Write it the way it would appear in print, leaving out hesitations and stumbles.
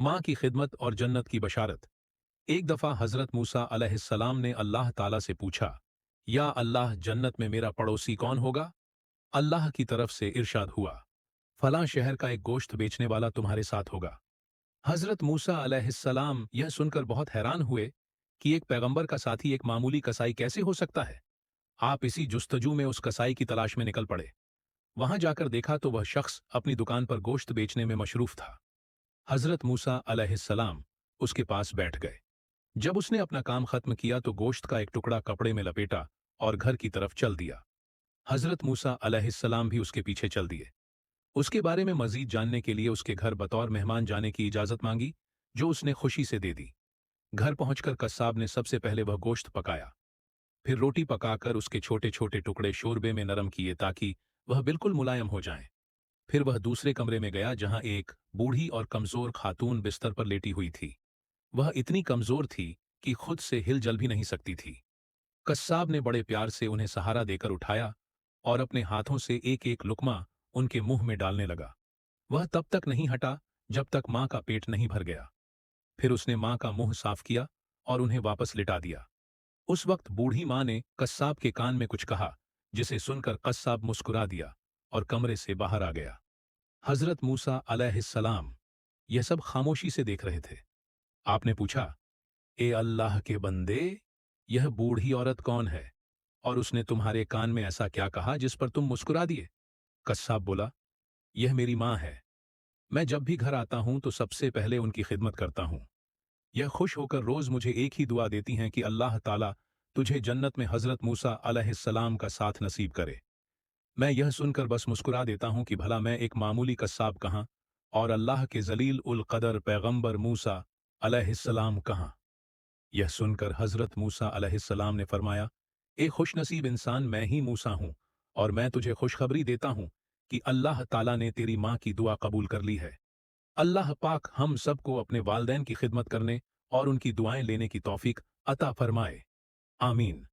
माँ की खिदमत और जन्नत की बशारत। एक दफा हजरत मूसा अलैहिस्सलाम ने अल्लाह ताला से पूछा, या अल्लाह, जन्नत में मेरा पड़ोसी कौन होगा? अल्लाह की तरफ से इरशाद हुआ, फलां शहर का एक गोश्त बेचने वाला तुम्हारे साथ होगा। हजरत मूसा अलैहिस्सलाम यह सुनकर बहुत हैरान हुए कि एक पैगंबर का साथी एक मामूली कसाई कैसे हो सकता है। आप इसी जुस्तजू में उस कसाई की तलाश में निकल पड़े। वहां जाकर देखा तो वह शख्स अपनी दुकान पर गोश्त बेचने में मशरूफ था। हजरत मूसा अलैहिस्सलाम उसके पास बैठ गए। जब उसने अपना काम खत्म किया तो गोश्त का एक टुकड़ा कपड़े में लपेटा और घर की तरफ चल दिया। हजरत मूसा अलैहिस्सलाम भी उसके पीछे चल दिए। उसके बारे में मजीद जानने के लिए उसके घर बतौर मेहमान जाने की इजाजत मांगी, जो उसने खुशी से दे दी। घर पहुंचकर कस्साब ने सबसे पहले वह गोश्त पकाया, फिर रोटी पकाकर उसके छोटे छोटे टुकड़े शोरबे में नरम किए ताकि वह बिल्कुल मुलायम हो जाएं। फिर वह दूसरे कमरे में गया जहां एक बूढ़ी और कमजोर खातून बिस्तर पर लेटी हुई थी। वह इतनी कमजोर थी कि खुद से हिल जल भी नहीं सकती थी। कस्साब ने बड़े प्यार से उन्हें सहारा देकर उठाया और अपने हाथों से एक एक लुकमा उनके मुंह में डालने लगा। वह तब तक नहीं हटा जब तक मां का पेट नहीं भर गया। फिर उसने मां का मुंह साफ किया और उन्हें वापस लिटा दिया। उस वक्त बूढ़ी मां ने कस्साब के कान में कुछ कहा, जिसे सुनकर कस्साब मुस्कुरा दिया और कमरे से बाहर आ गया। हजरत मूसा अलैहिस्सलाम यह सब खामोशी से देख रहे थे। आपने पूछा, ए अल्लाह के बंदे, यह बूढ़ी औरत कौन है और उसने तुम्हारे कान में ऐसा क्या कहा जिस पर तुम मुस्कुरा दिए? कस्साब बोला, यह मेरी मां है। मैं जब भी घर आता हूं तो सबसे पहले उनकी खिदमत करता हूं। यह खुश होकर रोज मुझे एक ही दुआ देती हैं कि अल्लाह ताला तुझे जन्नत में हजरत मूसा अलैहिस्सलाम का साथ नसीब करे। मैं यह सुनकर बस मुस्कुरा देता हूं कि भला मैं एक मामूली कस्साब कहाँ और अल्लाह के जलील उल कदर पैगंबर मूसा अलैहिस्सलाम कहाँ। यह सुनकर हजरत मूसा अलैहिस्सलाम ने फरमाया, ए खुशनसीब इंसान, मैं ही मूसा हूं और मैं तुझे खुशखबरी देता हूं कि अल्लाह ताला ने तेरी मां की दुआ कबूल कर ली है। अल्लाह पाक हम सबको अपने वालदैन की खिदमत करने और उनकी दुआएं लेने की तौफीक अता फरमाए। आमीन।